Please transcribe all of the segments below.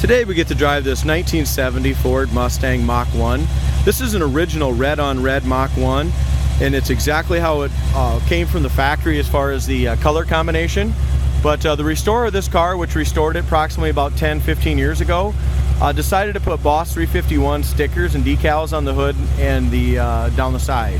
Today we get to drive this 1970 Ford Mustang Mach 1. This is an original red on red Mach 1, and it's exactly how it came from the factory as far as the color combination. But the restorer of this car, which restored it approximately about 10-15 years ago, decided to put Boss 351 stickers and decals on the hood and the down the side.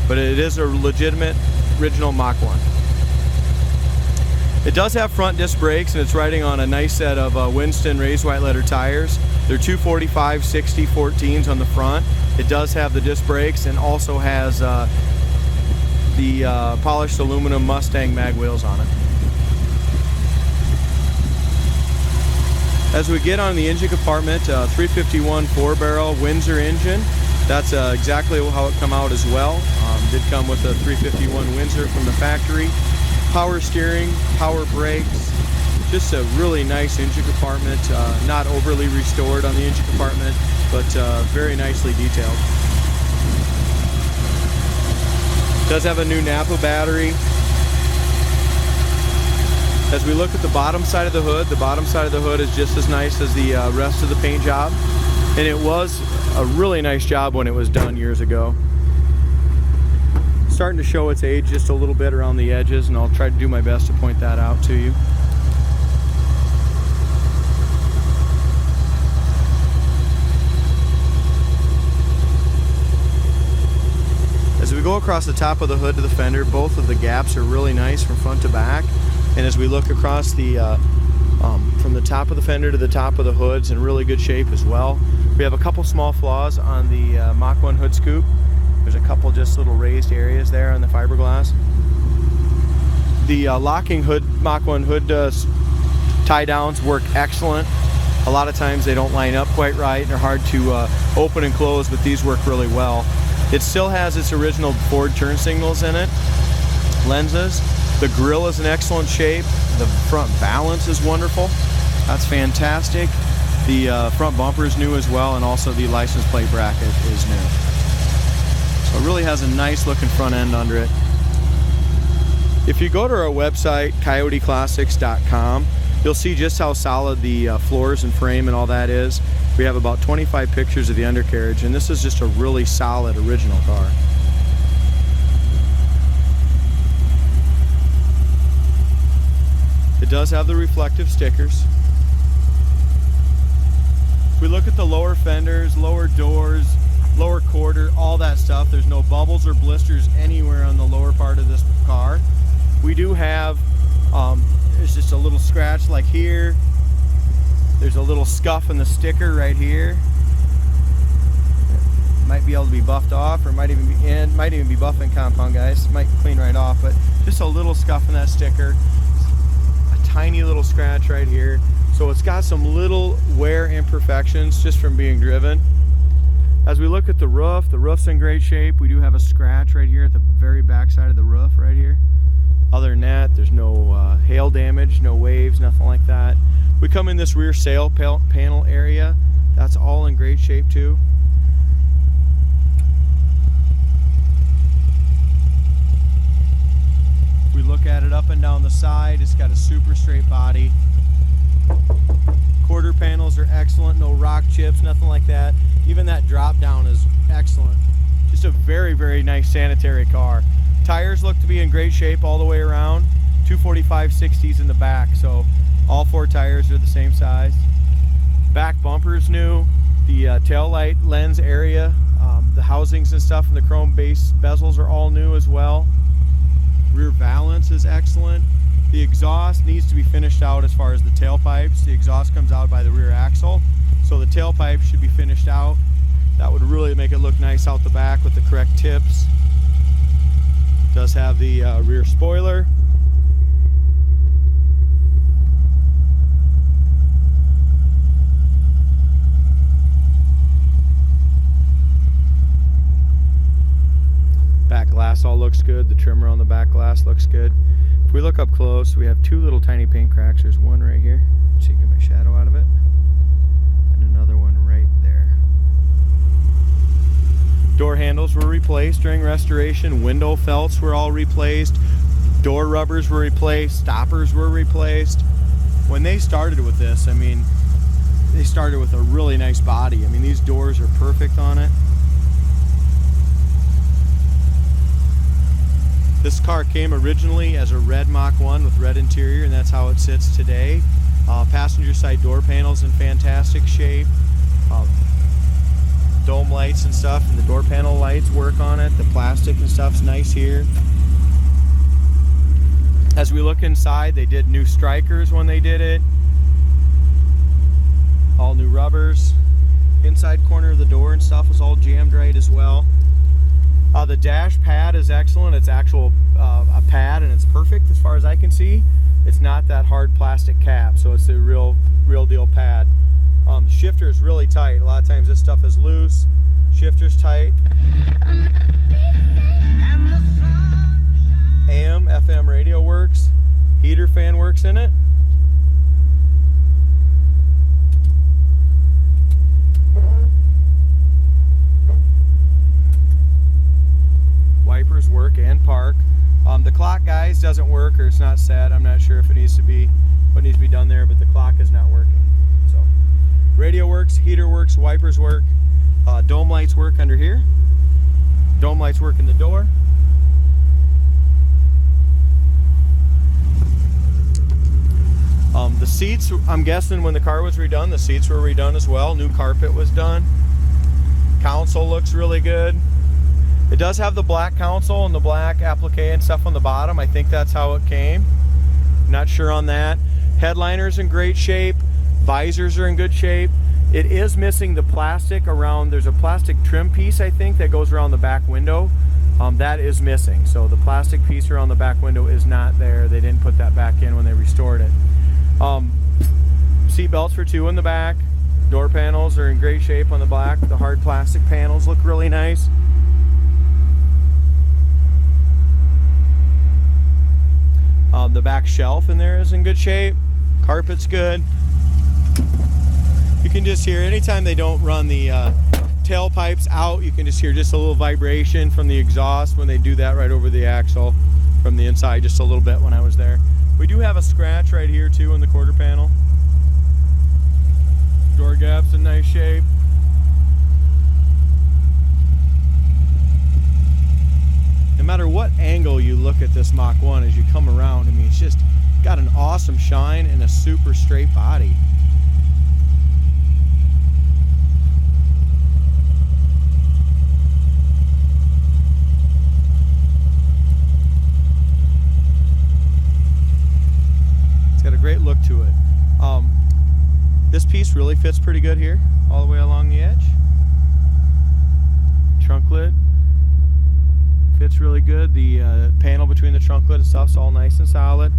But it is a legitimate original Mach 1. It does have front disc brakes, and it's riding on a nice set of Winston raised white letter tires. They're 245/60 14s on the front. It does have the disc brakes and also has the polished aluminum Mustang mag wheels on it. As we get on the engine compartment, 351 4-barrel Windsor engine. That's exactly how it come out as well. Did come with a 351 Windsor from the factory. Power steering, power brakes, just a really nice engine compartment. Not overly restored on the engine compartment, but very nicely detailed. Does have a new Napa battery. As we look at the bottom side of the hood is just as nice as the rest of the paint job, and it was a really nice job when it was done years ago. Starting to show its age just a little bit around the edges, and I'll try to do my best to point that out to you. As we go across the top of the hood to the fender, both of the gaps are really nice from front to back. And as we look across the from the top of the fender to the top of the hood's in really good shape as well. We have a couple small flaws on the Mach 1 hood scoop. There's a couple just little raised areas there on the fiberglass. The locking hood, Mach 1 hood tie downs work excellent. A lot of times they don't line up quite right and are hard to open and close, but these work really well. It still has its original Ford turn signals in it, lenses. The grille is in excellent shape. The front balance is wonderful. That's fantastic. The front bumper is new as well, and also the license plate bracket is new. So it really has a nice looking front end under it. If you go to our website, coyoteclassics.com, you'll see just how solid the floors and frame and all that is. We have about 25 pictures of the undercarriage, and this is just a really solid original car. It does have the reflective stickers. If we look at the lower fenders, lower doors, lower quarter, all that stuff, there's no bubbles or blisters anywhere on the lower part of this car. We do have, there's just a little scratch like here. There's a little scuff in the sticker right here. It might be able to be buffed off, or might even be buffing compound, guys. It might clean right off, but just a little scuff in that sticker. A tiny little scratch right here. So it's got some little wear imperfections just from being driven. As we look at the roof's in great shape. We do have a scratch right here at the very back side of the roof right here. Other than that, there's no hail damage, no waves, nothing like that. We come in this rear sail panel area. That's all in great shape too. If we look at it up and down the side, it's got a super straight body. Quarter panels are excellent, no rock chips, nothing like that. Even that drop down is excellent. Just a very, very nice sanitary car. Tires look to be in great shape all the way around. 245/60s in the back, so all 4 tires are the same size. Back bumper is new. The tail light lens area, the housings and stuff, and the chrome base bezels are all new as well. Rear valance is excellent. The exhaust needs to be finished out as far as the tailpipes. The exhaust comes out by the rear axle, so the tailpipe should be finished out. That would really make it look nice out the back with the correct tips. Does have the rear spoiler. Back glass all looks good. The trimmer on the back glass looks good. If we look up close, we have 2 little tiny paint cracks. There's one right here. So you can get my shadow out of it. And another one right there. Door handles were replaced during restoration. Window felts were all replaced. Door rubbers were replaced. Stoppers were replaced. When they started with this, I mean, they started with a really nice body. I mean, these doors are perfect on it. This car came originally as a Red Mach One with red interior, and that's how it sits today. Passenger side door panels in fantastic shape. Dome lights and stuff, and the door panel lights work on it. The plastic and stuff's nice here. As we look inside, they did new strikers when they did it. All new rubbers. Inside corner of the door and stuff is all jammed right as well. The dash pad is excellent. It's actual a pad, and it's perfect as far as I can see. It's not that hard plastic cap, so it's a real deal pad. The shifter is really tight. A lot of times this stuff is loose. Shifter's tight. AM, FM radio works. Heater fan works in it. Wipers work and park. The clock, guys, doesn't work, or it's not set. I'm not sure if it needs to be what needs to be done there, but the clock is not working. So radio works, heater works, wipers work. Dome lights work under here. Dome lights work in the door. The seats, I'm guessing when the car was redone, the seats were redone as well. New carpet was done. Console looks really good. It does have the black console and the black applique and stuff on the bottom. I think that's how it came. Not sure on that. Headliner's in great shape. Visors are in good shape. It is missing the plastic around, there's a plastic trim piece, I think, that goes around the back window. That is missing. So the plastic piece around the back window is not there. They didn't put that back in when they restored it. Seat belts for two in the back. Door panels are in great shape on the back. The hard plastic panels look really nice. The back shelf in there is in good shape. Carpet's good. You can just hear, anytime they don't run the tailpipes out, you can just hear just a little vibration from the exhaust when they do that right over the axle from the inside, just a little bit when I was there. We do have a scratch right here too in the quarter panel. Door gap's in nice shape. No matter what angle you look at this Mach 1 as you come around, I mean, it's just got an awesome shine and a super straight body. It's got a great look to it. This piece really fits pretty good here, all the way along the edge. Trunk lid fits really good. The panel between the trunk lid and stuff's all nice and solid.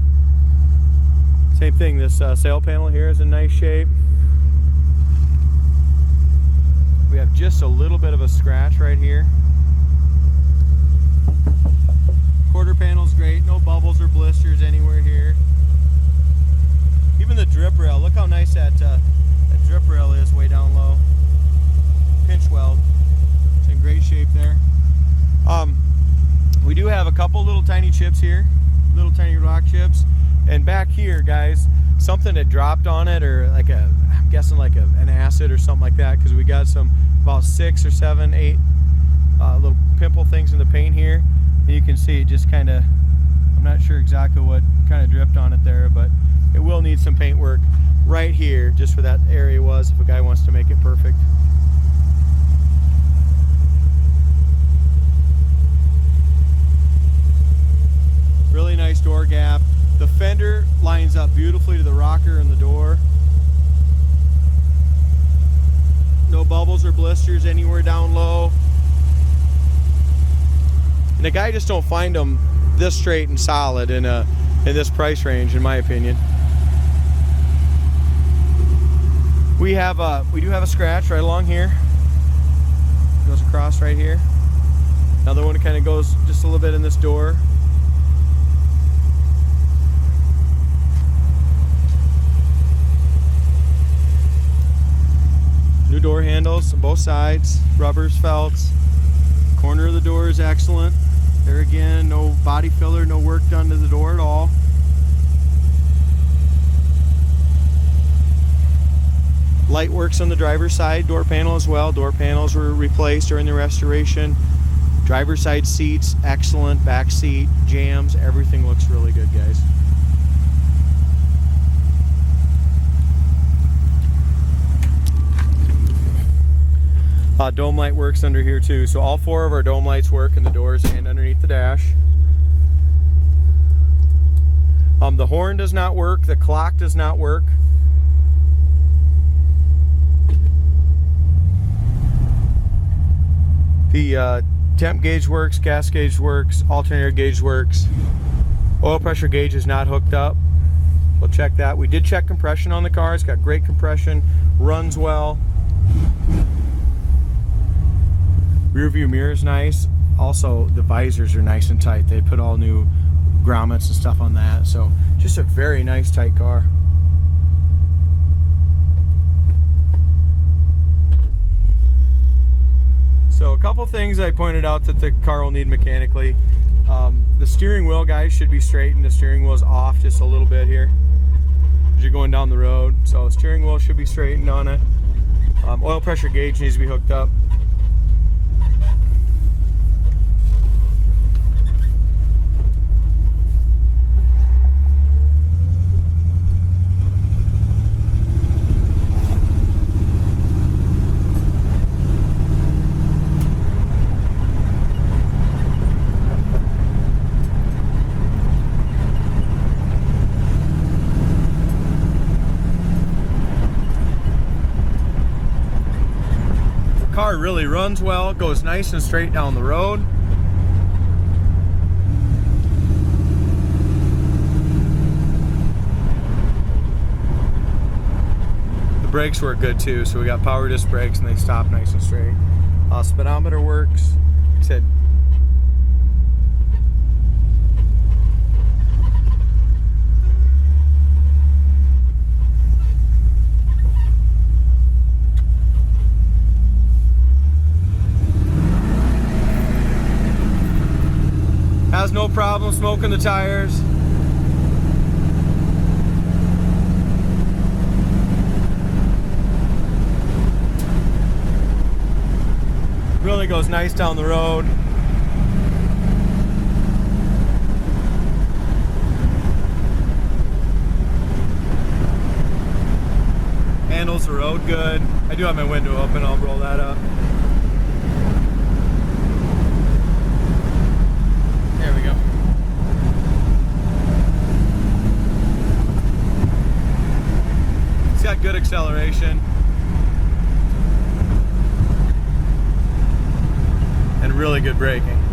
Same thing, this sail panel here is in nice shape. We have just a little bit of a scratch right here. Quarter panel's great, no bubbles or blisters anywhere here. Even the drip rail, look how nice that drip rail is way down low. Pinch weld, it's in great shape there. We do have a couple little tiny chips here, little tiny rock chips. And back here, guys, something had dropped on it, or like I'm guessing like an acid or something like that, because we got some about 6 or 7, 8 little pimple things in the paint here. And you can see it just kind of, I'm not sure exactly what kind of dripped on it there, but it will need some paint work right here, just where that area was, if a guy wants to make it perfect. Really nice door gap. The fender lines up beautifully to the rocker and the door. No bubbles or blisters anywhere down low. And the guy just don't find them this straight and solid in this price range, in my opinion. We do have a scratch right along here. Goes across right here. Another one that kind of goes just a little bit in this door. New door handles on both sides, rubbers, felts. Corner of the door is excellent. There again, no body filler, no work done to the door at all. Light works on the driver's side door panel as well. Door panels were replaced during the restoration. Driver's side seats, excellent. Back seat, jams, everything looks really good, guys. Dome light works under here too. So all 4 of our dome lights work in the doors and underneath the dash. The horn does not work. The clock does not work. The temp gauge works, gas gauge works, alternator gauge works. Oil pressure gauge is not hooked up. We'll check that. We did check compression on the car. It's got great compression, runs well. Rear view mirror is nice. Also, the visors are nice and tight. They put all new grommets and stuff on that. So just a very nice, tight car. So a couple things I pointed out that the car will need mechanically. The steering wheel, guys, should be straightened. The steering wheel is off just a little bit here as you're going down the road. So the steering wheel should be straightened on it. Oil pressure gauge needs to be hooked up. Car really runs well, goes nice and straight down the road. The brakes work good too, so we got power disc brakes and they stop nice and straight. Speedometer works. Like I said, has no problem smoking the tires. Really goes nice down the road. Handles the road good. I do have my window open, I'll roll that up. There we go. It's got good acceleration and really good braking.